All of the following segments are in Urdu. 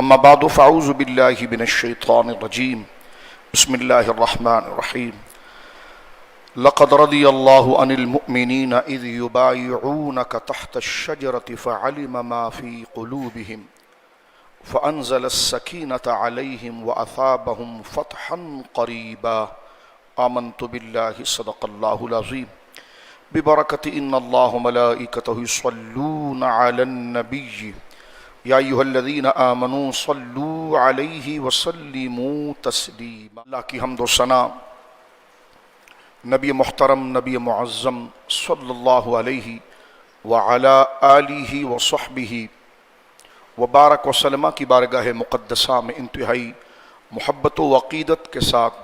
اما بعد فاعوذ باللہ من الشیطان الرجیم بسم اللہ الرحمن الرحیم لقد رضی اللہ عن المؤمنین اذ یبایعونک تحت الشجرة فعلم ما فی قلوبہم فانزل السکینة علیہم واثابہم فتحا قریبا آمنت باللہ صدق اللہ العظیم ببرکت ان اللہ ملائکتہ یصلون علی النبی یا ایھا الذین آمنوا صلوا علیہ وسلموا تسلیما۔ اللہ کی حمد و ثنا نبی محترم نبی معظم صلی اللہ علیہ وعلی آلہ وصحبہ وبارک وسلم کی بارگاہ مقدسہ میں انتہائی محبت و عقیدت کے ساتھ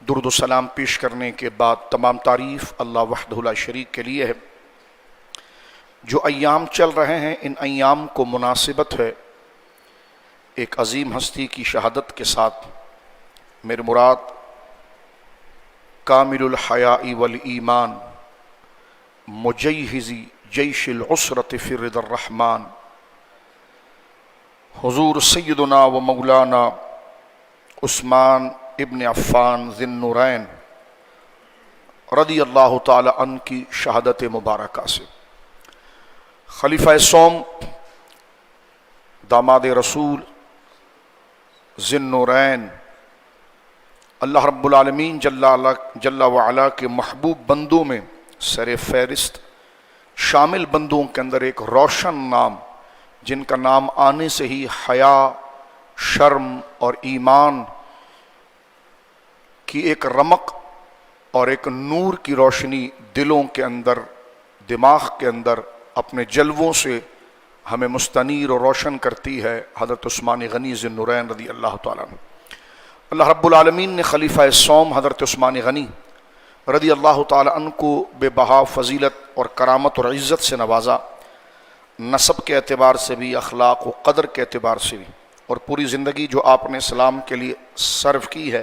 درود و سلام پیش کرنے کے بعد تمام تعریف اللہ وحدہ لا شریک کے لیے ہے۔ جو ایام چل رہے ہیں ان ایام کو مناسبت ہے ایک عظیم ہستی کی شہادت کے ساتھ، میرے مراد کامل الحیاء والایمان مجہز جیش العسرۃ فی رضا الرحمن حضور سیدنا و مولانا عثمان ابن عفان ذی النورین رضی اللہ تعالی عنہ کی شہادت مبارکہ سے۔ خلیفہ سوم داماد رسول ذی النورین اللہ رب العالمین جل وعلا کے محبوب بندوں میں سر فہرست شامل بندوں کے اندر ایک روشن نام، جن کا نام آنے سے ہی حیا، شرم اور ایمان کی ایک رمق اور ایک نور کی روشنی دلوں کے اندر، دماغ کے اندر اپنے جلووں سے ہمیں مستنیر اور روشن کرتی ہے، حضرت عثمان غنی ذی النورین رضی اللہ تعالیٰ عنہ۔ اللہ رب العالمین نے خلیفہ سوم حضرت عثمان غنی رضی اللہ تعالیٰ عنہ کو بے بہا فضیلت اور کرامت اور عزت سے نوازا، نسب کے اعتبار سے بھی، اخلاق و قدر کے اعتبار سے بھی، اور پوری زندگی جو آپ نے اسلام کے لیے صرف کی ہے،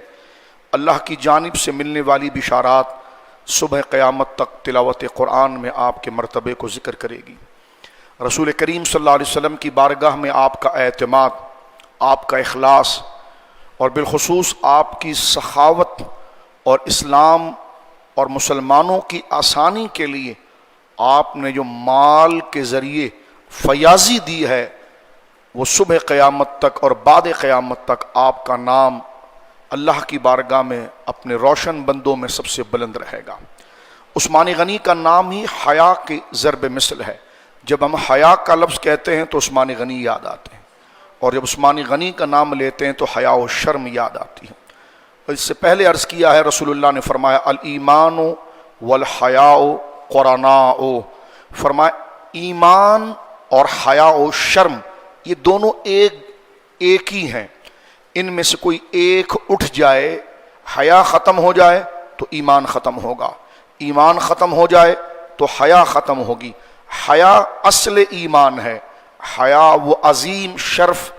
اللہ کی جانب سے ملنے والی بشارات صبح قیامت تک تلاوت قرآن میں آپ کے مرتبے کو ذکر کرے گی۔ رسول کریم صلی اللہ علیہ وسلم کی بارگاہ میں آپ کا اعتماد، آپ کا اخلاص اور بالخصوص آپ کی سخاوت اور اسلام اور مسلمانوں کی آسانی کے لیے آپ نے جو مال کے ذریعے فیاضی دی ہے، وہ صبح قیامت تک اور بعد قیامت تک آپ کا نام اللہ کی بارگاہ میں اپنے روشن بندوں میں سب سے بلند رہے گا۔ عثمان غنی کا نام ہی حیا کے ضرب مثل ہے۔ جب ہم حیا کا لفظ کہتے ہیں تو عثمان غنی یاد آتے ہیں، اور جب عثمان غنی کا نام لیتے ہیں تو حیا و شرم یاد آتی ہے۔ اس سے پہلے عرض کیا ہے، رسول اللہ نے فرمایا الایمان والحیاء قرناء، فرمایا ایمان اور حیا و شرم یہ دونوں ایک ہی ہیں، ان میں سے کوئی ایک اٹھ جائے، حیا ختم ہو جائے تو ایمان ختم ہوگا، ایمان ختم ہو جائے تو حیا ختم ہوگی۔ حیا اصل ایمان ہے، حیا وہ عظیم شرف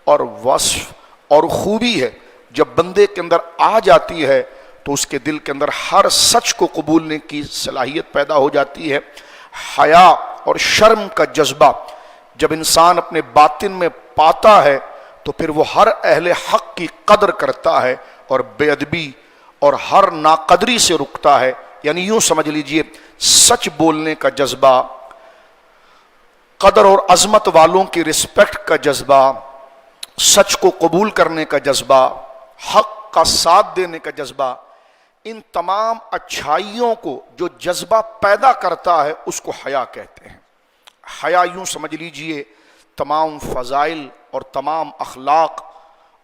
اور وصف اور خوبی ہے، جب بندے کے اندر آ جاتی ہے تو اس کے دل کے اندر ہر سچ کو قبولنے کی صلاحیت پیدا ہو جاتی ہے۔ حیا اور شرم کا جذبہ جب انسان اپنے باطن میں پاتا ہے تو پھر وہ ہر اہل حق کی قدر کرتا ہے اور بے ادبی اور ہر ناقدری سے رکتا ہے۔ یعنی یوں سمجھ لیجئے، سچ بولنے کا جذبہ، قدر اور عظمت والوں کی رسپیکٹ کا جذبہ، سچ کو قبول کرنے کا جذبہ، حق کا ساتھ دینے کا جذبہ، ان تمام اچھائیوں کو جو جذبہ پیدا کرتا ہے اس کو حیا کہتے ہیں۔ حیا یوں سمجھ لیجئے تمام فضائل اور تمام اخلاق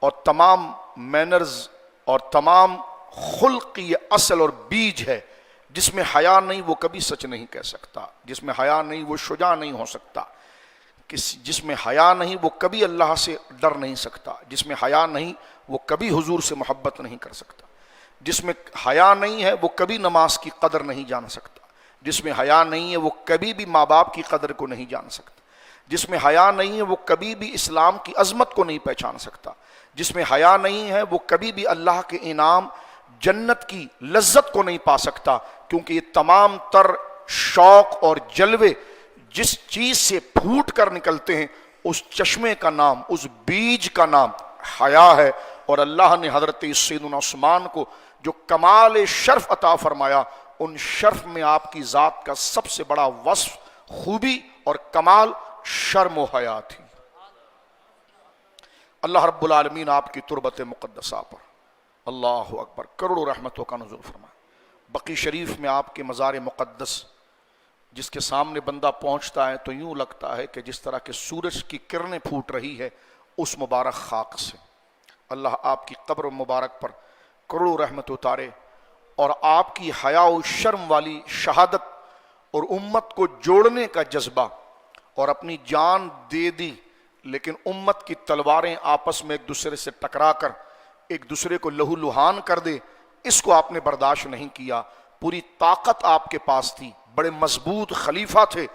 اور تمام مینرز اور تمام خلق یہ اصل اور بیج ہے۔ جس میں حیا نہیں وہ کبھی سچ نہیں کہہ سکتا، جس میں حیا نہیں وہ شجاع نہیں ہو سکتا، جس میں حیا نہیں وہ کبھی اللہ سے ڈر نہیں سکتا، جس میں حیا نہیں وہ کبھی حضور سے محبت نہیں کر سکتا، جس میں حیا نہیں ہے وہ کبھی نماز کی قدر نہیں جان سکتا، جس میں حیا نہیں ہے وہ کبھی بھی ماں باپ کی قدر کو نہیں جان سکتا، جس میں حیا نہیں ہے وہ کبھی بھی اسلام کی عظمت کو نہیں پہچان سکتا، جس میں حیا نہیں ہے وہ کبھی بھی اللہ کے انعام جنت کی لذت کو نہیں پا سکتا، کیونکہ یہ تمام تر شوق اور جلوے جس چیز سے پھوٹ کر نکلتے ہیں اس چشمے کا نام، اس بیج کا نام حیا ہے، اور اللہ نے حضرت سیدنا عثمان کو جو کمال شرف عطا فرمایا، ان شرف میں آپ کی ذات کا سب سے بڑا وصف، خوبی اور کمال شرم و حیا تھی۔ اللہ رب العالمین آپ کی تربت مقدسہ پر اللہ اکبر کروڑوں رحمتوں کا نزول فرمائے۔ بقی شریف میں آپ کے مزار مقدس جس کے سامنے بندہ پہنچتا ہے تو یوں لگتا ہے کہ جس طرح کہ سورج کی کرنیں پھوٹ رہی ہے اس مبارک خاک سے۔ اللہ آپ کی قبر مبارک پر کروڑوں رحمت اتارے، اور آپ کی حیا و شرم والی شہادت اور امت کو جوڑنے کا جذبہ، اور اپنی جان دے دی لیکن امت کی تلواریں آپس میں ایک دوسرے سے ٹکرا کر ایک دوسرے کو لہو لہان کر دے، اس کو آپ نے برداشت نہیں کیا۔ پوری طاقت آپ کے پاس تھی، بڑے مضبوط خلیفہ تھے،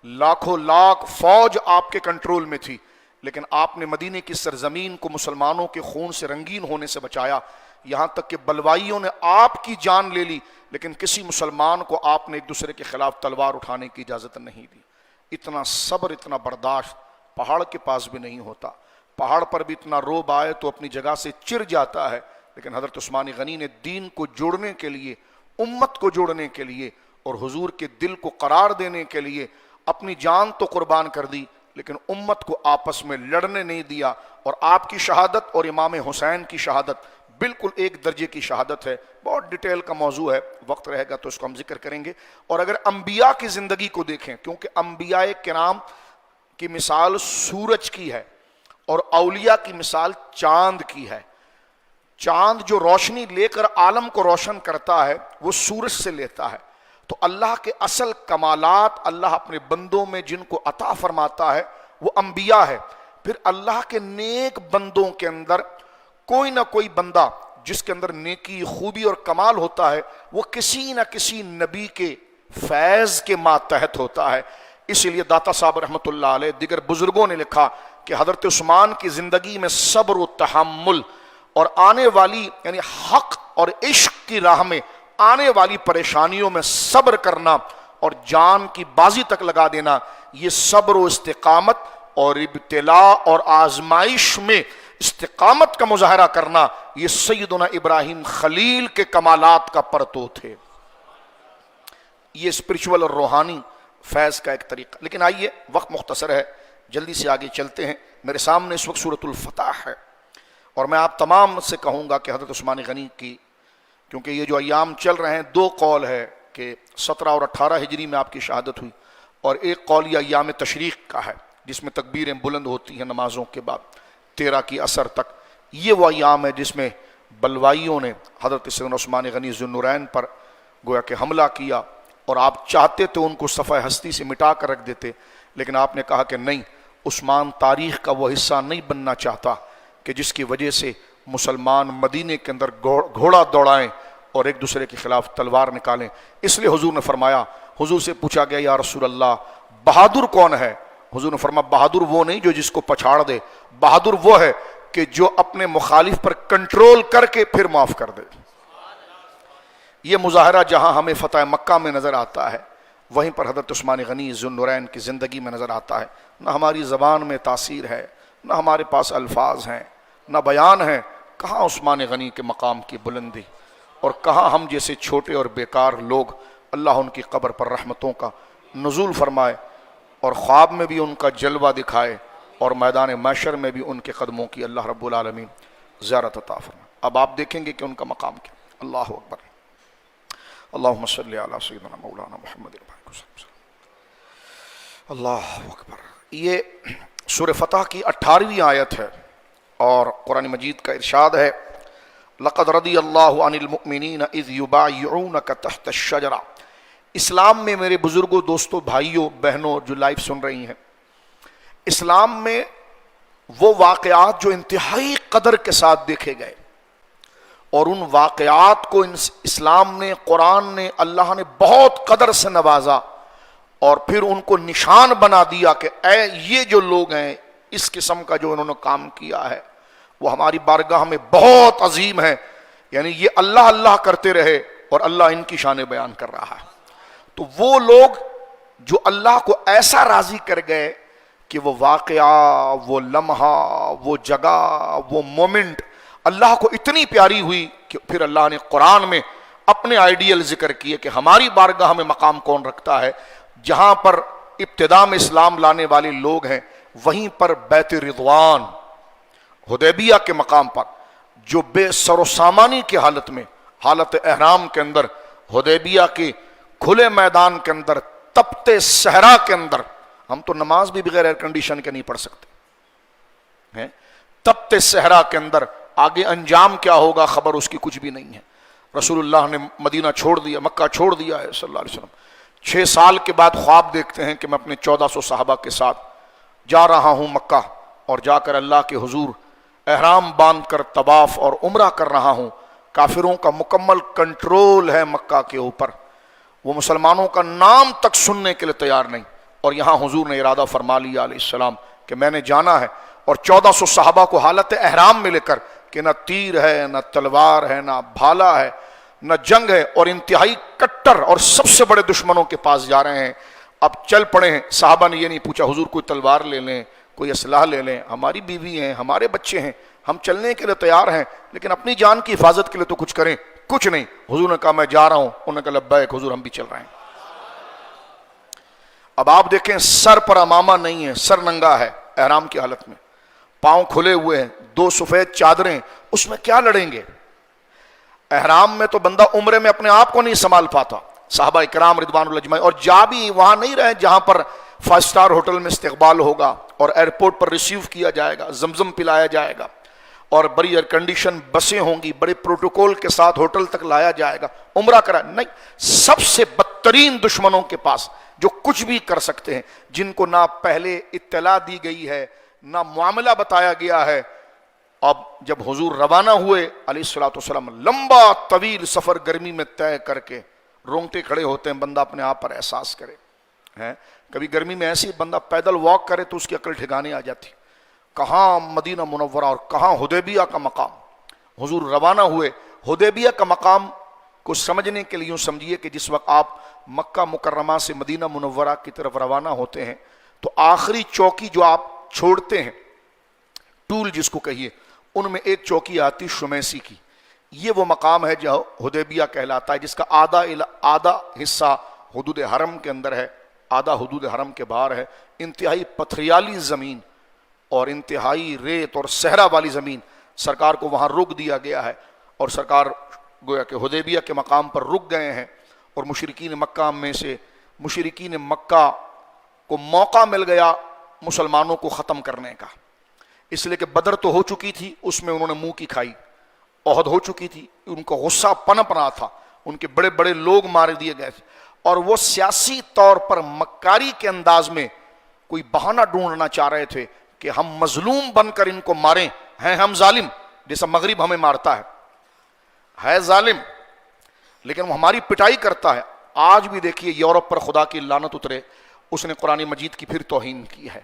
لاکھوں لاکھ فوج آپ کے کنٹرول میں تھی، لیکن آپ نے مدینے کی سرزمین کو مسلمانوں کے خون سے رنگین ہونے سے بچایا، یہاں تک کہ بلوائیوں نے آپ کی جان لے لی لیکن کسی مسلمان کو آپ نے ایک دوسرے کے خلاف تلوار اٹھانے کی اجازت نہیں دی۔ اتنا صبر، اتنا برداشت پہاڑ کے پاس بھی نہیں ہوتا۔ پہاڑ پر بھی اتنا روب آئے تو اپنی جگہ سے چر جاتا ہے، لیکن حضرت عثمان غنی نے دین کو جوڑنے کے لیے، امت کو جوڑنے کے لیے اور حضور کے دل کو قرار دینے کے لیے اپنی جان تو قربان کر دی، لیکن امت کو آپس میں لڑنے نہیں دیا۔ اور آپ کی شہادت اور امام حسین کی شہادت بالکل ایک درجے کی شہادت ہے۔ بہت ڈیٹیل کا موضوع ہے، وقت رہے گا تو اس کو ہم ذکر کریں گے۔ اور اگر انبیاء کی زندگی کو دیکھیں، کیونکہ انبیاء کرام کی مثال سورج کی ہے اور اولیاء کی مثال چاند کی ہے۔ چاند جو روشنی لے کر عالم کو روشن کرتا ہے وہ سورج سے لیتا ہے، تو اللہ کے اصل کمالات اللہ اپنے بندوں میں جن کو عطا فرماتا ہے وہ انبیاء ہے۔ پھر اللہ کے نیک بندوں کے اندر کوئی نہ کوئی بندہ جس کے اندر نیکی، خوبی اور کمال ہوتا ہے وہ کسی نہ کسی نبی کے فیض کے ماتحت ہوتا ہے۔ اسی لیے داتا صاحب رحمۃ اللہ علیہ، دیگر بزرگوں نے لکھا کہ حضرت عثمان کی زندگی میں صبر و تحمل اور آنے والی یعنی حق اور عشق کی راہ میں آنے والی پریشانیوں میں صبر کرنا اور جان کی بازی تک لگا دینا، یہ صبر و استقامت اور ابتلاء اور آزمائش میں استقامت کا مظاہرہ کرنا، یہ سیدنا ابراہیم خلیل کے کمالات کا پرتو تھے۔ یہ اسپرچول اور روحانی فیض کا ایک طریقہ۔ لیکن آئیے، وقت مختصر ہے، جلدی سے آگے چلتے ہیں۔ میرے سامنے اس وقت سورۃ الفتح ہے، اور میں آپ تمام سے کہوں گا کہ حضرت عثمان غنی کی، کیونکہ یہ جو ایام چل رہے ہیں، دو قول ہے کہ 17 اور 18 ہجری میں آپ کی شہادت ہوئی، اور ایک قول یہ ایام تشریق کا ہے جس میں تکبیریں بلند ہوتی ہیں نمازوں کے بعد 13 کی عصر تک۔ یہ وہ ایام ہے جس میں بلوائیوں نے حضرت سیدنا عثمان غنی ذو النورین پر گویا کہ حملہ کیا، اور آپ چاہتے تو ان کو صفحہ ہستی سے مٹا کر رکھ دیتے، لیکن آپ نے کہا کہ نہیں، عثمان تاریخ کا وہ حصہ نہیں بننا چاہتا کہ جس کی وجہ سے مسلمان مدینے کے اندر گھوڑا دوڑائیں اور ایک دوسرے کے خلاف تلوار نکالیں۔ اس لیے حضور نے فرمایا، حضور سے پوچھا گیا یا رسول اللہ بہادر کون ہے؟ حضور نے فرمایا بہادر وہ نہیں جو جس کو پچھاڑ دے، بہادر وہ ہے کہ جو اپنے مخالف پر کنٹرول کر کے پھر معاف کر دے۔ یہ مظاہرہ جہاں ہمیں فتح مکہ میں نظر آتا ہے، وہیں پر حضرت عثمان غنی ذو النورین کی زندگی میں نظر آتا ہے۔ نہ ہماری زبان میں تاثیر ہے، نہ ہمارے پاس الفاظ ہیں، نہ بیان ہیں، کہاں عثمان غنی کے مقام کی بلندی، اور کہاں ہم جیسے چھوٹے اور بیکار لوگ۔ اللہ ان کی قبر پر رحمتوں کا نزول فرمائے، اور خواب میں بھی ان کا جلوہ دکھائے، اور میدان محشر میں بھی ان کے قدموں کی اللہ رب العالمین زیارت عطا فرمائے۔ اب آپ دیکھیں گے کہ ان کا مقام کیا۔ اللہ اکبر، اللہم صلی علی سیدنا مولانا محمد۔ اللہ اکبر۔ یہ سورہ فتح کی 18ویں آیت ہے، اور قرآن مجید کا ارشاد ہے لقد رضی اللہ عن المؤمنین اذ یبایعونک تحت الشجرہ۔ اسلام میں میرے بزرگوں، دوستوں، بھائیوں، بہنوں جو لائیو سن رہی ہیں، اسلام میں وہ واقعات جو انتہائی قدر کے ساتھ دیکھے گئے، اور ان واقعات کو اسلام نے، قرآن نے، اللہ نے بہت قدر سے نوازا، اور پھر ان کو نشان بنا دیا کہ اے یہ جو لوگ ہیں، اس قسم کا جو انہوں نے کام کیا ہے وہ ہماری بارگاہ میں بہت عظیم ہے۔ یعنی یہ اللہ اللہ کرتے رہے اور اللہ ان کی شان بیان کر رہا ہے۔ تو وہ لوگ جو اللہ کو ایسا راضی کر گئے کہ وہ واقعہ، وہ لمحہ، وہ جگہ، وہ مومنٹ اللہ کو اتنی پیاری ہوئی کہ پھر اللہ نے قرآن میں اپنے آئیڈیل ذکر کیے کہ ہماری بارگاہ میں مقام کون رکھتا ہے. جہاں پر ابتدا میں اسلام لانے والے لوگ ہیں وہیں پر بیت رضوان حدیبیہ کے مقام پر جو بے سر و سامانی کی حالت میں، حالت احرام کے اندر، حدیبیہ کے کھلے میدان کے اندر، تپتے صحرا کے اندر، ہم تو نماز بھی بغیر ایئر کنڈیشن کے نہیں پڑھ سکتے ہیں. تپتے صحرا کے اندر آگے انجام کیا ہوگا خبر اس کی کچھ بھی نہیں ہے. رسول اللہ نے مدینہ چھوڑ دیا، مکہ چھوڑ دیا ہے صلی اللہ علیہ وسلم. 6 سال کے بعد خواب دیکھتے ہیں کہ میں اپنے 1400 صحابہ کے ساتھ جا رہا ہوں مکہ، اور جا کر اللہ کے حضور احرام باندھ کر طواف اور عمرہ کر رہا ہوں. کافروں کا مکمل کنٹرول ہے مکہ کے اوپر، وہ مسلمانوں کا نام تک سننے کے لیے تیار نہیں. اور یہاں حضور نے ارادہ فرما لیا علیہ السلام کہ میں نے جانا ہے، اور 1400 صحابہ کو حالت احرام میں لے کر کہ نہ تیر ہے، نہ تلوار ہے، نہ بھالا ہے، نہ جنگ ہے، اور انتہائی کٹر اور سب سے بڑے دشمنوں کے پاس جا رہے ہیں. اب چل پڑے ہیں. صحابہ نے یہ نہیں پوچھا حضور کوئی تلوار لے لیں، کوئی اسلحہ لے لیں، ہماری بیوی ہیں، ہمارے بچے ہیں، ہم چلنے کے لیے تیار ہیں، لیکن اپنی جان کی حفاظت کے لیے تو کچھ کریں. کچھ نہیں. حضور نے کہا میں جا رہا ہوں. انہوں نے کہا لبیک حضور ہم بھی چل رہے ہیں. اب آپ دیکھیں سر پر امامہ نہیں ہے، سر ننگا ہے احرام کی حالت میں، پاؤں کھلے ہوئے ہیں، 2 سفید چادریں، اس میں کیا لڑیں گے؟ احرام میں تو بندہ عمرے میں اپنے آپ کو نہیں سنبھال پاتا. صحابہ اکرام رضوان اللہ اجمعین، اور جا بھی وہاں نہیں رہے جہاں پر 5 سٹار ہوٹل میں استقبال ہوگا اور ایئرپورٹ پر ریسیو کیا جائے گا، زمزم پلایا جائے گا، اور بڑی ایئر کنڈیشن بسیں ہوں گی، بڑے پروٹوکول کے ساتھ ہوٹل تک لایا جائے گا، عمرہ کرا نہیں. سب سے بدترین دشمنوں کے پاس جو کچھ بھی کر سکتے ہیں، جن کو نہ پہلے اطلاع دی گئی ہے، نہ معاملہ بتایا گیا ہے. اب جب حضور روانہ ہوئے علیہ الصلوۃ والسلام، لمبا طویل سفر گرمی میں طے کر کے، رونگٹے کھڑے ہوتے ہیں، بندہ اپنے آپ پر احساس کرے. کبھی گرمی میں ایسی بندہ پیدل واک کرے تو اس کی عقل ٹھکانے آ جاتی. کہاں مدینہ منورہ اور کہاں حدیبیہ کا مقام. حضور روانہ ہوئے. حدیبیہ کا مقام کو سمجھنے کے لیے یوں سمجھیے کہ جس وقت آپ مکہ مکرمہ سے مدینہ منورہ کی طرف روانہ ہوتے ہیں تو آخری چوکی جو آپ چھوڑتے ہیں، ٹول جس کو کہیے، ان میں ایک چوکی آتی شمیسی کی. یہ وہ مقام ہے جو حدیبیہ کہلاتا ہے، جس کا آدھا حصہ حدود حرم کے اندر ہے، آدھا حدود حرم کے باہر ہے. انتہائی پتھریالی زمین اور انتہائی ریت اور صحرا والی زمین. سرکار کو وہاں رک دیا گیا ہے، اور سرکار گویا کہ حدیبیہ کے مقام پر رک گئے ہیں. اور مشرکین مکہ میں سے مشرکین مکہ کو موقع مل گیا مسلمانوں کو ختم کرنے کا، اس لیے کہ بدر تو ہو چکی تھی، اس میں انہوں نے منہ کی کھائی. احد ہو چکی تھی، ان کو غصہ پنپ رہا تھا، ان کے بڑے بڑے لوگ مار دیے گئے تھے، اور وہ سیاسی طور پر مکاری کے انداز میں کوئی بہانہ ڈھونڈنا چاہ رہے تھے کہ ہم مظلوم بن کر ان کو ماریں. ہیں ہم ظالم، جیسا مغرب ہمیں مارتا ہے ظالم، لیکن وہ ہماری پٹائی کرتا ہے. آج بھی دیکھیے یورپ پر خدا کی لعنت اترے، اس نے قرآن مجید کی پھر توہین کی ہے،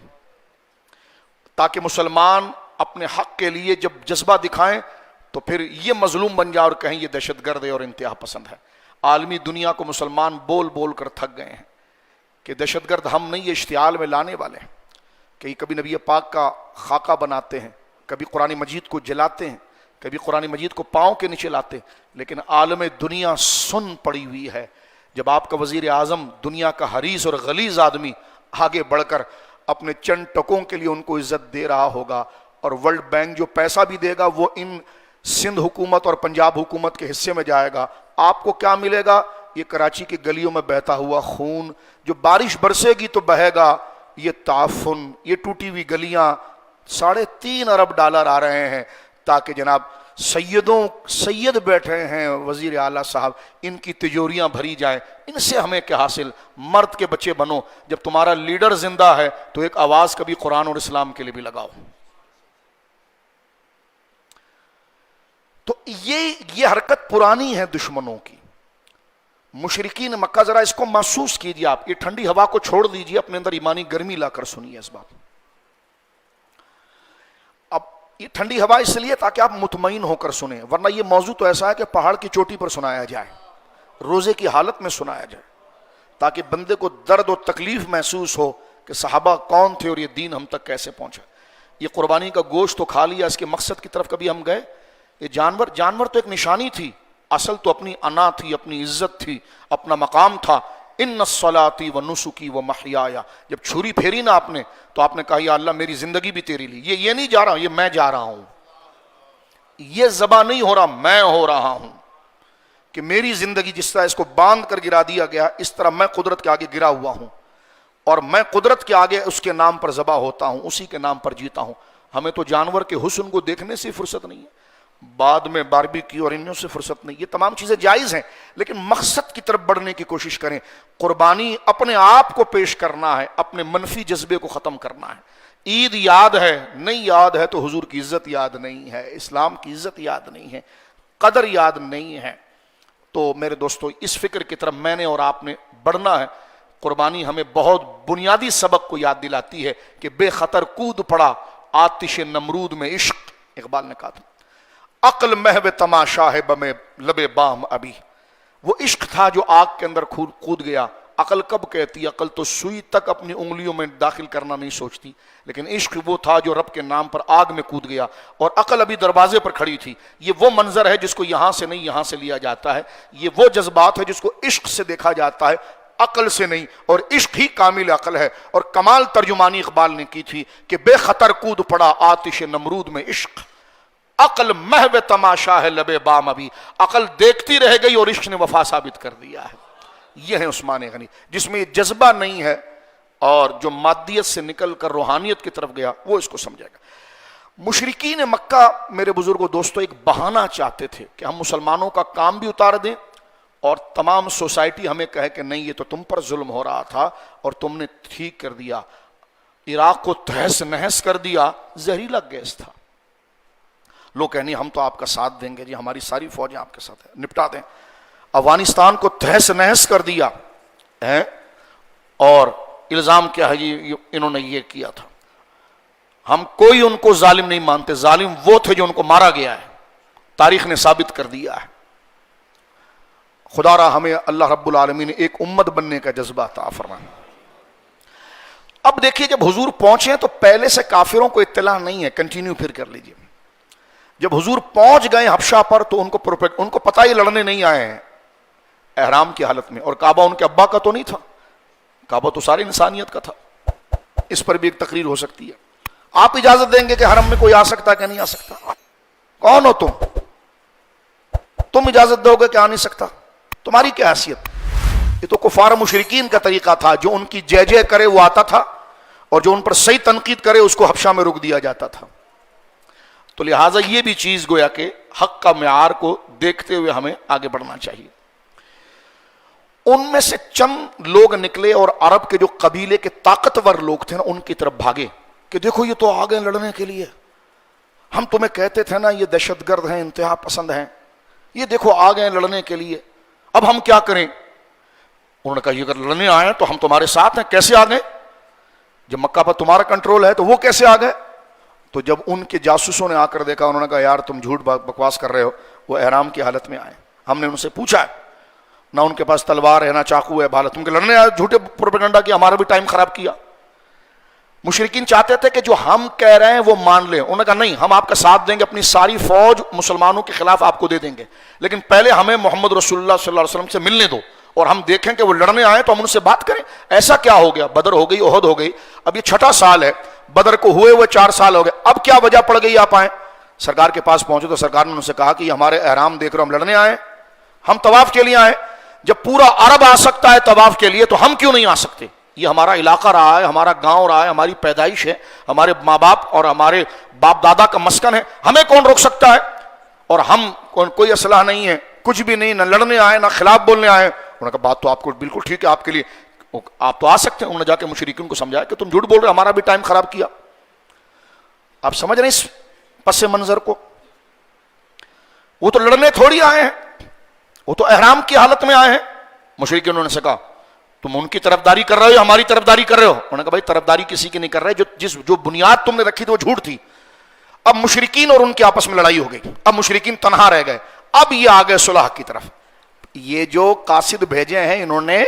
تاکہ مسلمان اپنے حق کے لیے جب جذبہ دکھائیں تو پھر یہ مظلوم بن جائے اور کہیں یہ دہشت گرد ہے اور انتہا پسند ہے. عالمی دنیا کو مسلمان بول بول کر تھک گئے ہیں کہ دہشت گرد ہم نہیں، یہ اشتعال میں لانے والے ہیں. کہ کبھی نبی پاک کا خاکہ بناتے ہیں، کبھی قرآن مجید کو جلاتے ہیں، کبھی قرآن مجید کو پاؤں کے نیچے لاتے ہیں. لیکن عالم دنیا سن پڑی ہوئی ہے. جب آپ کا وزیر اعظم دنیا کا حریص اور غلیظ آدمی آگے بڑھ کر اپنے چند ٹکوں کے لیے ان کو عزت دے رہا ہوگا، اور ورلڈ بینک جو پیسہ بھی دے گا وہ ان سندھ حکومت اور پنجاب حکومت کے حصے میں جائے گا، آپ کو کیا ملے گا؟ یہ کراچی کی گلیوں میں بہتا ہوا خون، جو بارش برسے گی تو بہے گا. یہ تعفن، یہ ٹوٹی ہوئی گلیاں، 3.5 ارب ڈالر آ رہے ہیں تاکہ جناب سید بیٹھے ہیں وزیر اعلیٰ صاحب، ان کی تجوریاں بھری جائیں. ان سے ہمیں کیا حاصل؟ مرد کے بچے بنو. جب تمہارا لیڈر زندہ ہے تو ایک آواز کبھی قرآن اور اسلام کے لیے بھی لگاؤ. تو یہ حرکت پرانی ہے دشمنوں کی. مشرکین مکہ، ذرا اس کو محسوس کیجیے آپ. یہ ٹھنڈی ہوا کو چھوڑ دیجیے، اپنے اندر ایمانی گرمی لا کر سنیے اس بات. اب یہ ٹھنڈی ہوا اس لیے تاکہ آپ مطمئن ہو کر سنیں، ورنہ یہ موضوع تو ایسا ہے کہ پہاڑ کی چوٹی پر سنایا جائے، روزے کی حالت میں سنایا جائے، تاکہ بندے کو درد و تکلیف محسوس ہو کہ صحابہ کون تھے اور یہ دین ہم تک کیسے پہنچا. یہ قربانی کا گوشت تو کھا لیا, اس کے مقصد کی طرف کبھی ہم گئے؟ یہ جانور تو ایک نشانی تھی, اصل تو اپنی انا تھی, اپنی عزت تھی, اپنا مقام تھا. ان الصلاۃ ونسکی ومحیایا, جب چھری پھیری نا آپ نے تو آپ نے کہا یا اللہ میری زندگی بھی تیرے لیے. یہ نہیں جا رہا, یہ میں جا رہا ہوں, یہ ذبح نہیں ہو رہا, میں ہو رہا ہوں. کہ میری زندگی جس طرح اس کو باندھ کر گرا دیا گیا, اس طرح میں قدرت کے آگے گرا ہوا ہوں, اور میں قدرت کے آگے اس کے نام پر ذبح ہوتا ہوں, اسی کے نام پر جیتا ہوں. ہمیں تو جانور کے حسن کو دیکھنے سے فرصت نہیں ہے, بعد میں باربیکیو اور انہوں سے فرصت نہیں. یہ تمام چیزیں جائز ہیں, لیکن مقصد کی طرف بڑھنے کی کوشش کریں. قربانی اپنے آپ کو پیش کرنا ہے, اپنے منفی جذبے کو ختم کرنا ہے. عید یاد ہے, نہیں یاد ہے تو حضور کی عزت یاد نہیں ہے, اسلام کی عزت یاد نہیں ہے, قدر یاد نہیں ہے. تو میرے دوستو, اس فکر کی طرف میں نے اور آپ نے بڑھنا ہے. قربانی ہمیں بہت بنیادی سبق کو یاد دلاتی ہے کہ بے خطر کود پڑا آتش نمرود میں عشق. اقبال نے کہا تھا عقل محو تماشا ہے بمے لبے بام ابھی. وہ عشق تھا جو آگ کے اندر کود گیا. عقل کب کہتی؟ عقل تو سوئی تک اپنی انگلیوں میں داخل کرنا نہیں سوچتی, لیکن عشق وہ تھا جو رب کے نام پر آگ میں کود گیا, اور عقل ابھی دروازے پر کھڑی تھی. یہ وہ منظر ہے جس کو یہاں سے نہیں یہاں سے لیا جاتا ہے. یہ وہ جذبات ہے جس کو عشق سے دیکھا جاتا ہے, عقل سے نہیں. اور عشق ہی کامل عقل ہے. اور کمال ترجمانی اقبال نے کی تھی کہ بے خطر کود پڑا آتش نمرود میں عشق, عقل محو تماشا ہے لبے بام ابھی. عقل دیکھتی رہ گئی اور عشق نے وفا ثابت کر دیا ہے. یہ ہے عثمان غنی, جس میں یہ جذبہ نہیں ہے اور جو مادیت سے نکل کر روحانیت کی طرف گیا, وہ اس کو سمجھے گا. مشرکین مکہ میرے بزرگوں دوستوں ایک بہانہ چاہتے تھے کہ ہم مسلمانوں کا کام بھی اتار دیں اور تمام سوسائٹی ہمیں کہے کہ نہیں یہ تو تم پر ظلم ہو رہا تھا اور تم نے ٹھیک کر دیا. عراق کو تہس نہس کر دیا, زہریلا گیس تھا. لوگ کہنے ہم تو آپ کا ساتھ دیں گے جی, ہماری ساری فوجیں آپ کے ساتھ ہیں, نپٹا دیں. افغانستان کو تہس نہس کر دیا ہے, اور الزام کیا ہے جی انہوں نے یہ کیا تھا. ہم کوئی ان کو ظالم نہیں مانتے, ظالم وہ تھے جو ان کو مارا گیا ہے, تاریخ نے ثابت کر دیا ہے. خدا را ہمیں اللہ رب العالمین نے ایک امت بننے کا جذبہ عطا فرمائے. اب دیکھیے جب حضور پہنچے تو پہلے سے کافروں کو اطلاع نہیں ہے, کنٹینیو پھر کر لیجئے. جب حضور پہنچ گئے حبشہ پر تو ان کو پتہ ہی لڑنے نہیں آئے ہیں احرام کی حالت میں, اور کعبہ ان کے ابا کا تو نہیں تھا, کعبہ تو ساری انسانیت کا تھا. اس پر بھی ایک تقریر ہو سکتی ہے. آپ اجازت دیں گے کہ حرم میں کوئی آ سکتا ہے کہ نہیں آ سکتا؟ کون ہو تم اجازت دو گے کہ آ نہیں سکتا؟ تمہاری کیا حیثیت؟ یہ تو کفار مشرکین کا طریقہ تھا, جو ان کی جے جے کرے وہ آتا تھا, اور جو ان پر صحیح تنقید کرے اس کو حبشہ میں رک دیا جاتا تھا. تو لہٰذا یہ بھی چیز گویا کہ حق کا معیار کو دیکھتے ہوئے ہمیں آگے بڑھنا چاہیے. ان میں سے چند لوگ نکلے اور عرب کے جو قبیلے کے طاقتور لوگ تھے نا ان کی طرف بھاگے کہ دیکھو یہ تو آگے لڑنے کے لیے, ہم تمہیں کہتے تھے نا یہ دہشت گرد ہیں, انتہا پسند ہیں, یہ دیکھو آگے لڑنے کے لیے, اب ہم کیا کریں؟ انہوں نے کہا یہ اگر لڑنے آئے تو ہم تمہارے ساتھ ہیں. کیسے آ گئے؟ جب مکہ پر تمہارا کنٹرول ہے تو وہ کیسے آ گئے؟ تو جب ان کے جاسوسوں نے آ کر دیکھا, انہوں نے کہا یار تم جھوٹ بکواس کر رہے ہو, وہ احرام کی حالت میں آئے. ہم نے ان سے پوچھا نہ ان کے پاس تلوار ہے نہ چاقو ہے, بھالا تم کے لڑنے آئے, جھوٹے پروپیگنڈا کیا, ہمارا بھی ٹائم خراب کیا. مشرکین چاہتے تھے کہ جو ہم کہہ رہے ہیں وہ مان لیں. انہوں نے کہا نہیں, ہم آپ کا ساتھ دیں گے, اپنی ساری فوج مسلمانوں کے خلاف آپ کو دے دیں گے, لیکن پہلے ہمیں محمد رسول اللہ صلی اللہ علیہ وسلم سے ملنے دو اور ہم دیکھیں کہ وہ لڑنے آئے تو ہم ان سے بات کریں. ایسا کیا ہو گیا؟ بدر ہو گئی, احد ہو گئی, اب یہ 6واں سال ہے, بدر کو ہوئے 4 سال ہو گئے, اب کیا وجہ پڑ گئی آپ آئیں؟ سرکار کے پاس پہنچے تو سرکار نے ان سے کہا کہ یہ ہمارے احرام دیکھ رہے ہو, ہم لڑنے آئے, ہم طواف کے لیے آئے. جب پورا عرب آ سکتا ہے طواف کے لیے تو ہم کیوں نہیں آ سکتے؟ یہ ہمارا علاقہ رہا ہے, ہمارا گاؤں رہا ہے, ہماری پیدائش ہے, ہمارے ماں باپ اور ہمارے باپ دادا کا مسکن ہے, ہمیں کون روک سکتا ہے؟ اور ہم کوئی اسلحہ نہیں ہے, کچھ بھی نہیں, نہ لڑنے آئے نہ خلاف بولنے آئے. انہوں نے کہا بات تو آپ کو بالکل ٹھیک ہے, آپ کے لیے آپ تو آ سکتے ہیں. انہوں نے جا کے مشرکین کو سمجھایا کہ تم جھوٹ بول رہے, ہمارا بھی ٹائم خراب کیا. آپ سمجھ رہے ہیں اس پس منظر کو؟ وہ تو لڑنے تھوڑی آئے ہیں, وہ تو احرام کی حالت میں آئے ہیں. مشرکین انہوں نے کہا تم ان کی طرفداری کر رہے ہو, ہماری طرفداری کر رہے ہو؟ انہوں نے کہا بھائی طرفداری کسی کی نہیں کر رہے, جو بنیاد تم نے رکھی تھی وہ جھوٹ تھی. اب مشرکین اور ان کے آپس میں لڑائی ہو گئی, اب مشرکین تنہا رہ گئے, اب یہ آ گئے صلح کی طرف. یہ جو قاصد بھیجے ہیں انہوں نے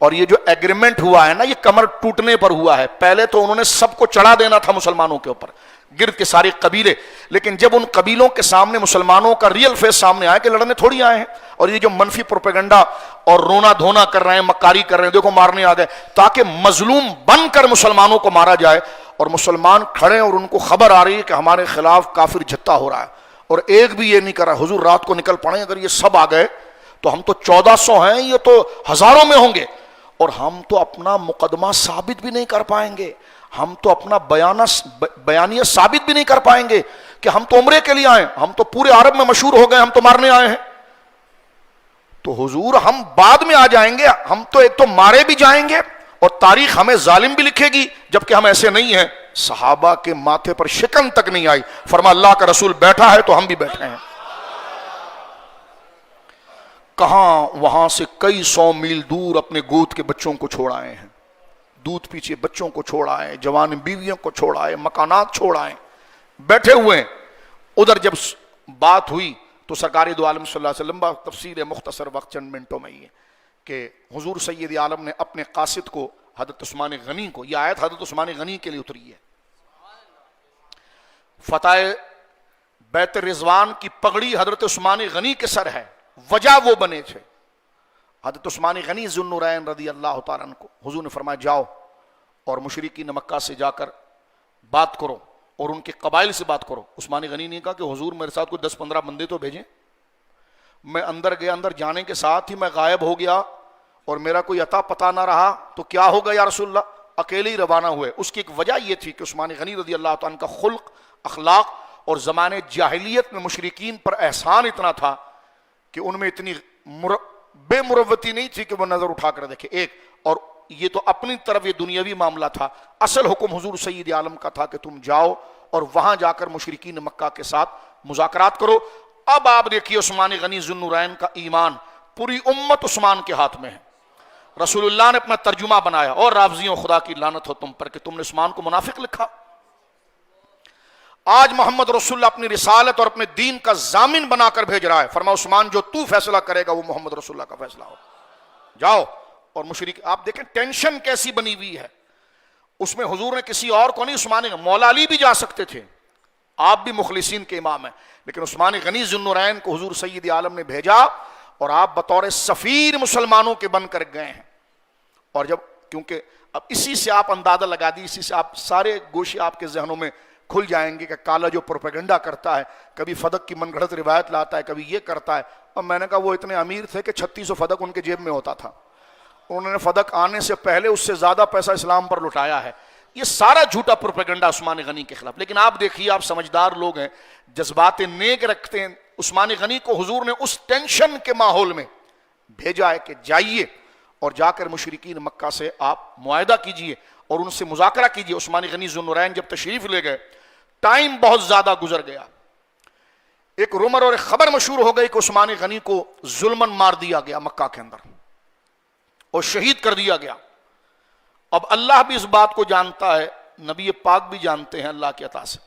اور یہ جو ایگریمنٹ ہوا ہے نا یہ کمر ٹوٹنے پر ہوا ہے. پہلے تو انہوں نے سب کو چڑھا دینا تھا مسلمانوں کے اوپر, گرد کے سارے قبیلے, لیکن جب ان قبیلوں کے سامنے مسلمانوں کا ریئل فیس سامنے آیا کہ لڑنے تھوڑی آئے ہیں, اور یہ جو منفی پروپیگنڈا اور رونا دھونا کر رہے ہیں, مکاری کر رہے ہیں, دیکھو مارنے آ گئے, تاکہ مظلوم بن کر مسلمانوں کو مارا جائے, اور مسلمان کھڑے اور ان کو خبر آ رہی ہے کہ ہمارے خلاف کافر جھتا ہو رہا ہے, اور ایک بھی یہ نہیں کر رہا حضور رات کو نکل پڑے, اگر یہ سب آ گئے تو ہم تو 1400 ہیں, یہ تو ہزاروں میں ہوں گے, اور ہم تو اپنا مقدمہ ثابت بھی نہیں کر پائیں گے, ہم تو اپنا بیانیہ ثابت بھی نہیں کر پائیں گے کہ ہم تو عمرے کے لیے آئے, ہم تو پورے عرب میں مشہور ہو گئے, ہم تو مارنے آئے ہیں. تو حضور ہم بعد میں آ جائیں گے, ہم تو ایک تو مارے بھی جائیں گے اور تاریخ ہمیں ظالم بھی لکھے گی, جبکہ ہم ایسے نہیں ہیں. صحابہ کے ماتھے پر شکن تک نہیں آئی, فرما اللہ کا رسول بیٹھا ہے تو ہم بھی بیٹھے ہیں. کہاں وہاں سے کئی 100 میل دور اپنے گود کے بچوں کو چھوڑ آئے ہیں, دودھ پیچھے بچوں کو چھوڑ آئے, جوان بیویوں کو چھوڑ آئے, مکانات چھوڑ آئے, بیٹھے ہوئے ہیں. ادھر جب بات ہوئی تو سرکار دو عالم صلی اللہ علیہ وسلم با تفسیر مختصر وقت چند منٹوں میں یہ کہ حضور سید عالم نے اپنے قاصد کو حضرت عثمان غنی کو, یہ آیت حضرت عثمان غنی کے لیے اتری ہے, فتح بیت رضوان کی پگڑی حضرت عثمان غنی کے سر ہے, وجہ وہ بنے تھے. حضرت عثمان غنی ذو النورین رضی اللہ تعالیٰ عنہ کو حضور نے فرمایا جاؤ اور مشرکین مکہ سے جا کر بات کرو اور ان کے قبائل سے بات کرو. عثمان غنی نے کہا کہ حضور میرے ساتھ کوئی 10-15 بندے تو بھیجیں. میں اندر گیا, اندر جانے کے ساتھ ہی میں غائب ہو گیا اور میرا کوئی عطا پتہ نہ رہا, تو کیا ہوگا یا رسول اللہ, اکیلے ہی روانہ ہوئے. اس کی ایک وجہ یہ تھی کہ عثمان غنی رضی اللہ تعالیٰ عنہ کا خلق, اخلاق اور زمانے جاہلیت میں مشرکین پر احسان اتنا تھا کہ ان میں اتنی بے مروتی نہیں تھی کہ وہ نظر اٹھا کر دیکھے. ایک اور یہ تو اپنی طرف یہ دنیاوی معاملہ تھا, اصل حکم حضور سید عالم کا تھا کہ تم جاؤ اور وہاں جا کر مشرکین مکہ کے ساتھ مذاکرات کرو. اب آپ دیکھیے عثمان غنی ذو النورین کا ایمان, پوری امت عثمان کے ہاتھ میں ہے. رسول اللہ نے اپنا ترجمہ بنایا, اور رافضیوں خدا کی لعنت ہو تم پر کہ تم نے عثمان کو منافق لکھا. آج محمد رسول اللہ اپنی رسالت اور اپنے دین کا ضامن بنا کر بھیج رہا ہے, فرما عثمان جو تو فیصلہ کرے گا وہ محمد رسول اللہ کا فیصلہ ہو, جاؤ. اور مشرک آپ دیکھیں ٹینشن کیسی بنی ہوئی ہے, اس میں حضور نے کسی اور کو نہیں, عثمان مولا علی بھی جا سکتے تھے, آپ بھی مخلصین کے امام ہیں, لیکن عثمان غنی ذو النورین کو حضور سید عالم نے بھیجا اور آپ بطور سفیر مسلمانوں کے بن کر گئے ہیں. اور جب کیونکہ اب اسی سے آپ اندازہ لگا دی, اسی سے آپ سارے گوشے آپ کے ذہنوں میں کھل جائیں گے کہ کالا جو پروپیگنڈا کرتا ہے, کبھی فدق کی من گھڑت روایت لاتا ہے, کبھی یہ کرتا ہے. اور میں نے کہا وہ اتنے امیر تھے کہ 3600 فدق ان کے جیب میں ہوتا تھا, انہوں نے فدق آنے سے پہلے اس سے زیادہ پیسہ اسلام پر لٹایا ہے. یہ سارا جھوٹا پروپیگنڈا عثمان غنی کے خلاف. لیکن آپ دیکھیے, آپ سمجھدار لوگ ہیں, جذبات نیک رکھتے ہیں. عثمان غنی کو حضور نے اس ٹینشن کے ماحول میں بھیجا ہے کہ جائیے اور جا کر مشرکین مکہ سے آپ معاہدہ کیجئے اور ان سے مذاکرہ کیجئے. عثمان غنی ذو النورین جب تشریف لے گئے, ٹائم بہت زیادہ گزر گیا, ایک رومر اور ایک خبر مشہور ہو گئی کہ عثمان غنی کو ظلمن مار دیا گیا مکہ کے اندر اور شہید کر دیا گیا. اب اللہ بھی اس بات کو جانتا ہے, نبی پاک بھی جانتے ہیں اللہ کی عطا سے.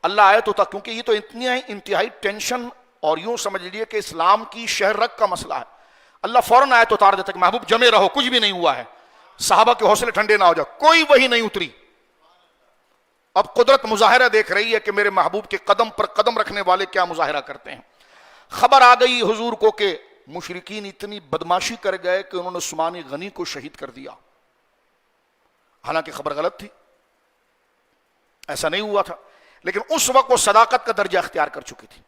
اللہ آیت ہوتا, کیونکہ یہ تو اتنی انتہائی ٹینشن اور یوں سمجھ لیجیے کہ اسلام کی شہر رگ کا مسئلہ ہے. اللہ فوراً آیت اتار دیتا کہ محبوب جمے رہو, کچھ بھی نہیں ہوا ہے, صحابہ کے حوصلے ٹھنڈے نہ ہو جائے. کوئی وہی نہیں اتری. اب قدرت مظاہرہ دیکھ رہی ہے کہ میرے محبوب کے قدم پر قدم رکھنے والے کیا مظاہرہ کرتے ہیں. خبر آ گئی حضور کو کہ مشرکین اتنی بدماشی کر گئے کہ انہوں نے عثمان غنی کو شہید کر دیا. حالانکہ خبر غلط تھی, ایسا نہیں ہوا تھا, لیکن اس وقت وہ صداقت کا درجہ اختیار کر چکی تھی.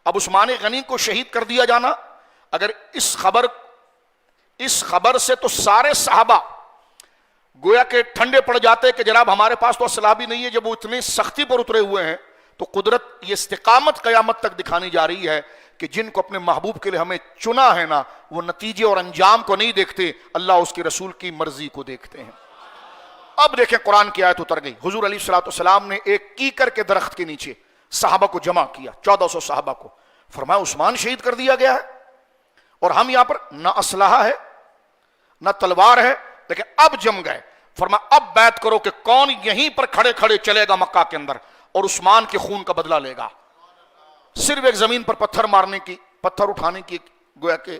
اب عثمان غنی کو شہید کر دیا جانا, اگر اس خبر سے تو سارے صحابہ گویا کہ ٹھنڈے پڑ جاتے کہ جناب ہمارے پاس تو اسلحہ بھی نہیں ہے. جب وہ اتنی سختی پر اترے ہوئے ہیں تو قدرت یہ استقامت قیامت تک دکھانی جا رہی ہے کہ جن کو اپنے محبوب کے لیے ہمیں چنا ہے نا, وہ نتیجے اور انجام کو نہیں دیکھتے, اللہ اس کے رسول کی مرضی کو دیکھتے ہیں. اب دیکھیں قرآن کی آیت اتر گئی. حضور علیہ الصلوۃ والسلام نے ایک کیکر کے درخت کے نیچے صحابہ کو جمع کیا, 1400 صحابہ کو. فرمایا عثمان شہید کر دیا گیا ہے اور ہم یہاں پر نہ اسلحہ ہے نہ تلوار ہے, لیکن اب جم گئے. فرمایا اب بیعت کرو کہ کون یہیں پر کھڑے کھڑے چلے گا مکہ کے اندر اور عثمان کے خون کا بدلہ لے گا. صرف ایک زمین پر پتھر مارنے کی, پتھر اٹھانے کی گویا کہ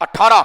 18,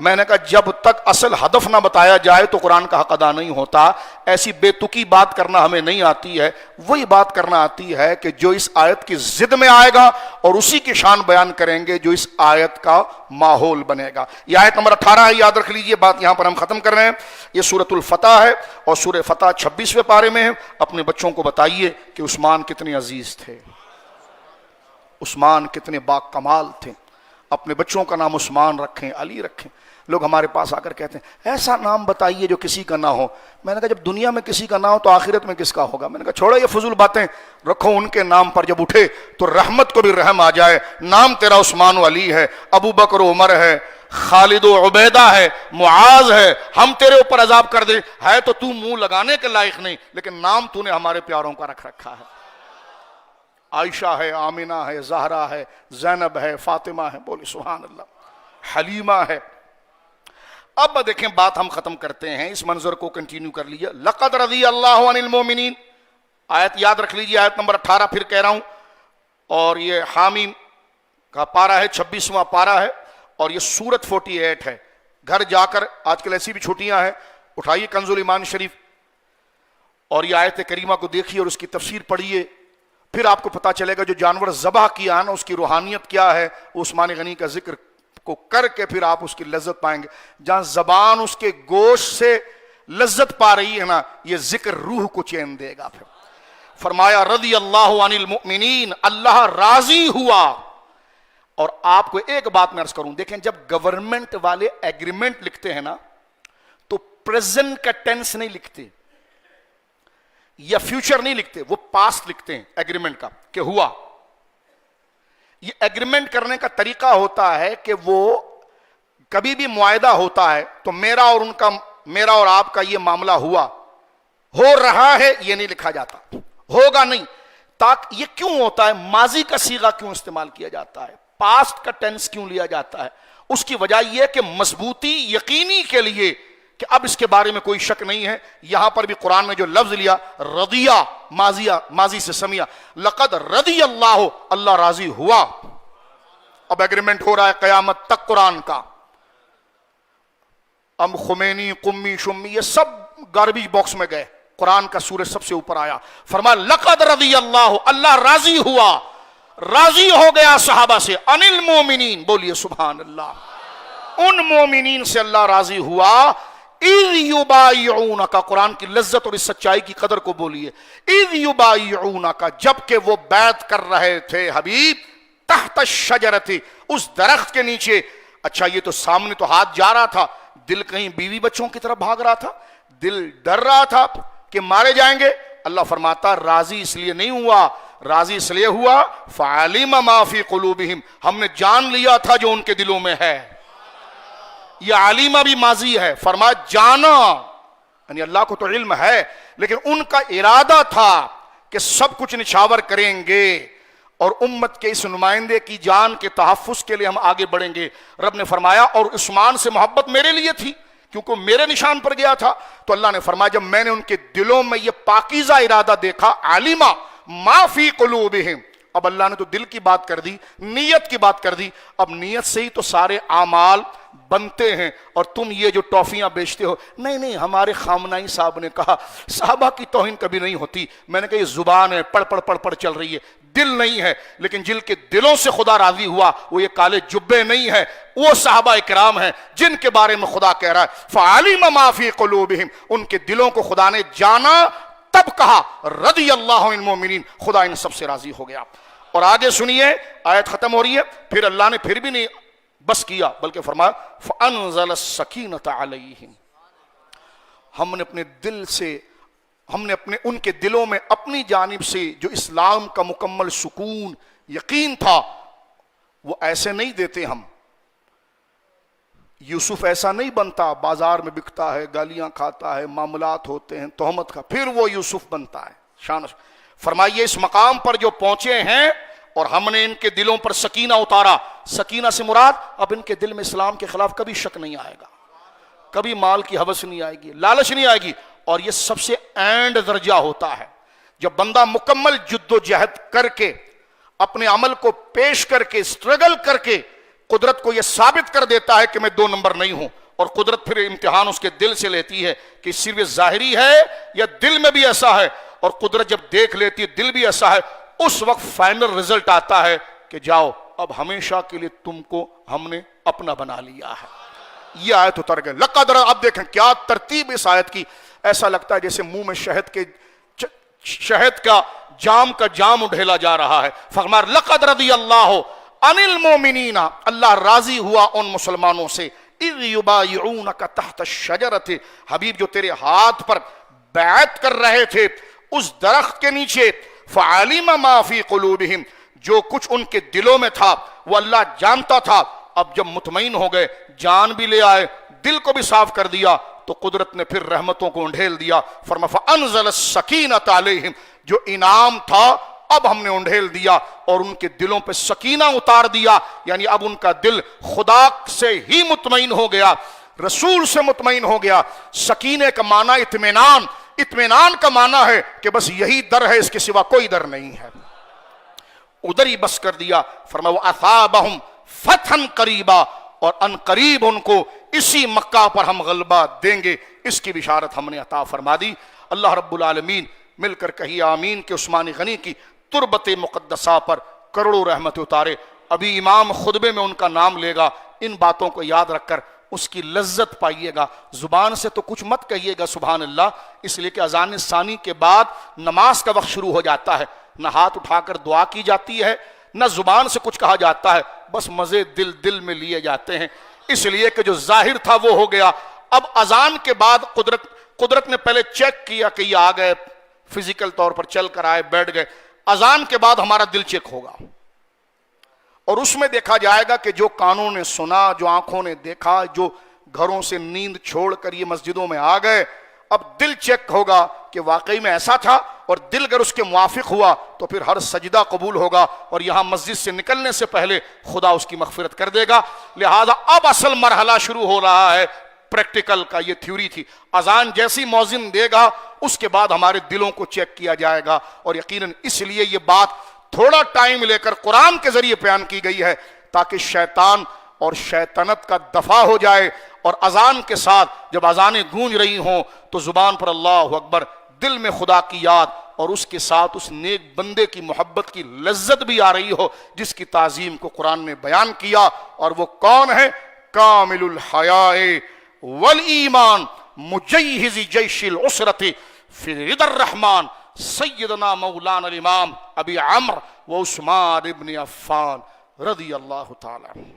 میں نے کہا جب تک اصل ہدف نہ بتایا جائے تو قرآن کا حق ادا نہیں ہوتا. ایسی بے تکی بات کرنا ہمیں نہیں آتی ہے, وہی بات کرنا آتی ہے کہ جو اس آیت کی ضد میں آئے گا اور اسی کی شان بیان کریں گے جو اس آیت کا ماحول بنے گا. یہ آیت نمبر 18 ہے, یاد رکھ لیجئے, بات یہاں پر ہم ختم کر رہے ہیں. یہ سورۃ الفتح ہے اور سورہ فتح 26ویں پارے میں ہے. اپنے بچوں کو بتائیے کہ عثمان کتنے عزیز تھے, عثمان کتنے با کمال تھے. اپنے بچوں کا نام عثمان رکھیں, علی رکھیں. لوگ ہمارے پاس آ کر کہتے ہیں ایسا نام بتائیے جو کسی کا نہ ہو. میں نے کہا جب دنیا میں کسی کا نہ ہو تو آخرت میں کس کا ہوگا. میں نے کہا چھوڑو یہ فضول باتیں, رکھو ان کے نام پر, جب اٹھے تو رحمت کو بھی رحم آ جائے. نام تیرا عثمان و علی ہے, ابو بکر و عمر ہے, خالد و عبیدہ ہے, معاذ ہے. ہم تیرے اوپر عذاب کر دیں ہے تو تو منہ لگانے کے لائق نہیں, لیکن نام تو نے ہمارے پیاروں کا رکھ رکھا ہے. عائشہ ہے, آمینہ ہے, زہرا ہے, زینب ہے, فاطمہ ہے, بولی سبحان اللہ, حلیمہ ہے. اب دیکھیں بات ہم ختم کرتے ہیں, اس منظر کو کنٹینیو کر لیجئے. لقد رضی اللہ عن المومنین, آیت یاد رکھ لیجئے, آیت نمبر 18 پھر کہہ رہا ہوں. اور یہ حامیم کا پارہ ہے, 26واں پارہ ہے, اور یہ سورت 48 ہے. گھر جا کر, آج کل ایسی بھی چھٹیاں ہیں, اٹھائیے کنز الایمان شریف اور یہ آیت کریمہ کو دیکھیے اور اس کی تفسیر پڑھیے. پھر آپ کو پتا چلے گا جو جانور ذبح کیا نا اس کی روحانیت کیا ہے. عثمان غنی کا ذکر کو کر کے پھر آپ اس کی لذت پائیں گے. جہاں زبان اس کے گوشت سے لذت پا رہی ہے نا, یہ ذکر روح کو چین دے گا. پھر فرمایا رضی اللہ عن المؤمنین, اللہ راضی ہوا. اور آپ کو ایک بات میں عرض کروں, دیکھیں جب گورنمنٹ والے ایگریمنٹ لکھتے ہیں نا تو پریزنٹ کا ٹینس نہیں لکھتے یا فیوچر نہیں لکھتے, وہ پاسٹ لکھتے ہیں ایگریمنٹ کا کہ ہوا. یہ ایگریمنٹ کرنے کا طریقہ ہوتا ہے کہ وہ کبھی بھی معاہدہ ہوتا ہے تو میرا اور ان کا, میرا اور آپ کا یہ معاملہ ہوا, ہو رہا ہے, یہ نہیں لکھا جاتا, ہوگا نہیں. تاکہ یہ کیوں ہوتا ہے, ماضی کا صیغہ کیوں استعمال کیا جاتا ہے, پاسٹ کا ٹینس کیوں لیا جاتا ہے؟ اس کی وجہ یہ کہ مضبوطی یقینی کے لیے کہ اب اس کے بارے میں کوئی شک نہیں ہے. یہاں پر بھی قرآن نے جو لفظ لیا رضیہ, ماضی سے سمیہ, لقد رضی اللہ, اللہ راضی ہوا. اب ایگریمنٹ ہو رہا ہے قیامت تک قرآن کا. ام خمینی, قمی, شمی, یہ سب گاربیج باکس میں گئے. قرآن کا سورج سب سے اوپر آیا, فرمایا لقد رضی اللہ, اللہ راضی ہوا, راضی ہو گیا صحابہ سے. ان المومنین, بولیے سبحان اللہ, ان مومنین سے اللہ راضی ہوا. اذ یبایعونک, قرآن کی لذت اور اس سچائی کی قدر کو بولیے. اذ یبایعونک, جبکہ وہ بیعت کر رہے تھے حبیب, تحت الشجرۃ, اس درخت کے نیچے. اچھا یہ تو سامنے تو ہاتھ جا رہا تھا, دل کہیں بیوی بچوں کی طرف بھاگ رہا تھا, دل ڈر رہا تھا کہ مارے جائیں گے. اللہ فرماتا راضی اس لیے نہیں ہوا, راضی اس لیے ہوا فعلم ما فی قلوبہم, ہم نے جان لیا تھا جو ان کے دلوں میں ہے. یہ علیمہ بھی ماضی ہے, فرمایا جانا, یعنی اللہ کو تو علم ہے لیکن ان کا ارادہ تھا کہ سب کچھ نچھاور کریں گے اور امت کے اس نمائندے کی جان کے تحفظ کے لیے ہم آگے بڑھیں گے. رب نے فرمایا اور عثمان سے محبت میرے لیے تھی کیونکہ میرے نشان پر گیا تھا. تو اللہ نے فرمایا جب میں نے ان کے دلوں میں یہ پاکیزہ ارادہ دیکھا, علیمہ ما فی قلوبہم, اب اللہ نے تو دل کی بات کر دی, نیت کی بات کر دی. اب نیت سے ہی تو سارے اعمال بنتے ہیں. اور تم یہ جو ٹافیاں بیچتے ہو, نہیں ہمارے خامنائی صاحب نے کہا صحابہ کی توہین کبھی نہیں ہوتی. میں نے کہا یہ زبان ہے, پڑھ چل رہی ہے, دل نہیں ہے. لیکن جن کے دلوں سے خدا راضی ہوا وہ یہ کالے جبے نہیں ہے, وہ صحابہ اکرام ہیں جن کے بارے میں خدا کہہ رہا ہے فعلم ما فی قلوبہم, ان کے دلوں کو خدا نے جانا. تب کہا رضی اللہ عن المؤمنین, خدا ان سب سے راضی ہو گیا. اور آگے سنیے, آیت ختم ہو رہی ہے, پھر اللہ نے پھر بھی نہیں بس کیا بلکہ فرمایا فانزل السکینۃ علیہم, ہم نے اپنے دل سے, ہم نے ان کے دلوں میں اپنی جانب سے جو اسلام کا مکمل سکون یقین تھا وہ ایسے نہیں دیتے. ہم یوسف ایسا نہیں بنتا, بازار میں بکتا ہے, گالیاں کھاتا ہے, معاملات ہوتے ہیں تہمت کا, پھر وہ یوسف بنتا ہے. شان فرمائیے اس مقام پر جو پہنچے ہیں اور ہم نے ان کے دلوں پر سکینہ اتارا. سکینہ سے مراد اب ان کے دل میں اسلام کے خلاف کبھی شک نہیں آئے گا, کبھی مال کی ہوس نہیں آئے گی, لالچ نہیں آئے گی. اور یہ سب سے اینڈ درجہ ہوتا ہے جب بندہ مکمل جد و جہد کر کے اپنے عمل کو پیش کر کے اسٹرگل کر کے قدرت کو یہ ثابت کر دیتا ہے کہ میں 2 نمبر نہیں ہوں، اور قدرت پھر امتحان اس کے دل سے لیتی ہے کہ صرف ظاہری ہے یا دل میں بھی ایسا ہے، اور قدرت جب دیکھ لیتی ہے دل بھی ایسا ہے، اس وقت فائنل رزلٹ آتا ہے کہ جاؤ اب ہمیشہ کے لیے تم کو ہم نے اپنا بنا لیا ہے۔ یہ آیت اتر گئے لقد، اب دیکھیں کیا ترتیب اس آیت کی، ایسا لگتا ہے جیسے منہ میں شہد کا جام اڈھیلا جا رہا ہے۔ فرمایا لقد رضی اللہ عن المؤمنین، اللہ راضی ہوا ان مسلمانوں سے، اذ یبایعونک تحت الشجرۃ، حبیب جو تیرے ہاتھ پر بیعت کر رہے تھے اس درخت کے نیچے، فعلم ما فی قلوبہم، جو کچھ ان کے دلوں میں تھا وہ اللہ جانتا تھا۔ اب جب مطمئن ہو گئے، جان بھی لے آئے، دل کو بھی صاف کر دیا، تو قدرت نے پھر رحمتوں کو انڈھیل دیا۔ فرمایا فانزل السکینۃ علیہم، جو انعام تھا اب ہم نے انڈھیل دیا اور ان کے دلوں پہ سکینہ اتار دیا، یعنی اب ان کا دل خدا سے ہی مطمئن ہو گیا، رسول سے مطمئن ہو گیا۔ سکینے کا معنی اطمینان، اطمینان کا معنی ہے کہ بس یہی در ہے، اس کے سوا کوئی در نہیں ہے، ادھر ہی بس کر دیا۔ فرمایا وَأَثَابَهُمْ فَتْحًا قَرِيبًا، اور ان قریب ان کو اسی مکہ پر ہم غلبہ دیں گے، اس کی بشارت ہم نے عطا فرما دی۔ اللہ رب العالمین مل کر کہیے آمین کہ عثمان غنی کی تربت مقدسہ پر کروڑوں رحمت اتارے۔ ابھی امام خطبے میں ان کا نام لے گا، ان باتوں کو یاد رکھ کر اس کی لذت پائیے گا۔ زبان سے تو کچھ مت کہیے گا سبحان اللہ، اس لیے کہ اذان ثانی کے بعد نماز کا وقت شروع ہو جاتا ہے، نہ ہاتھ اٹھا کر دعا کی جاتی ہے، نہ زبان سے کچھ کہا جاتا ہے، بس مزے دل میں لیے جاتے ہیں۔ اس لیے کہ جو ظاہر تھا وہ ہو گیا۔ اب اذان کے بعد قدرت نے پہلے چیک کیا کہ یہ آ گئے، فزیکل طور پر چل کر آئے، بیٹھ گئے۔ اذان کے بعد ہمارا دل چیک ہوگا، اور اس میں دیکھا جائے گا کہ جو کانوں نے سنا، جو آنکھوں نے دیکھا، جو گھروں سے نیند چھوڑ کر یہ مسجدوں میں آ گئے، اب دل چیک ہوگا کہ واقعی میں ایسا تھا، اور دل اگر اس کے موافق ہوا تو پھر ہر سجدہ قبول ہوگا، اور یہاں مسجد سے نکلنے سے پہلے خدا اس کی مغفرت کر دے گا۔ لہذا اب اصل مرحلہ شروع ہو رہا ہے پریکٹیکل کا۔ یہ تھیوری تھی، اذان جیسی مؤذن دے گا اس کے بعد ہمارے دلوں کو چیک کیا جائے گا، اور یقیناً اس لیے یہ بات تھوڑا ٹائم لے کر قرآن کے ذریعے بیان کی گئی ہے تاکہ شیطان اور شیطنت کا دفاع ہو جائے، اور اذان کے ساتھ جب اذانیں گونج رہی ہوں تو زبان پر اللہ اکبر، دل میں خدا کی یاد، اور اس کے ساتھ اس نیک بندے کی محبت کی لذت بھی آ رہی ہو جس کی تعظیم کو قرآن نے بیان کیا۔ اور وہ کون ہے؟ کامل الحیاء والایمان مجہز جیش العسرت فی رضا الرحمن سیدنا مولانا الامام ابی عمرو و عثمان ابن عفان رضی اللہ تعالی عنہ۔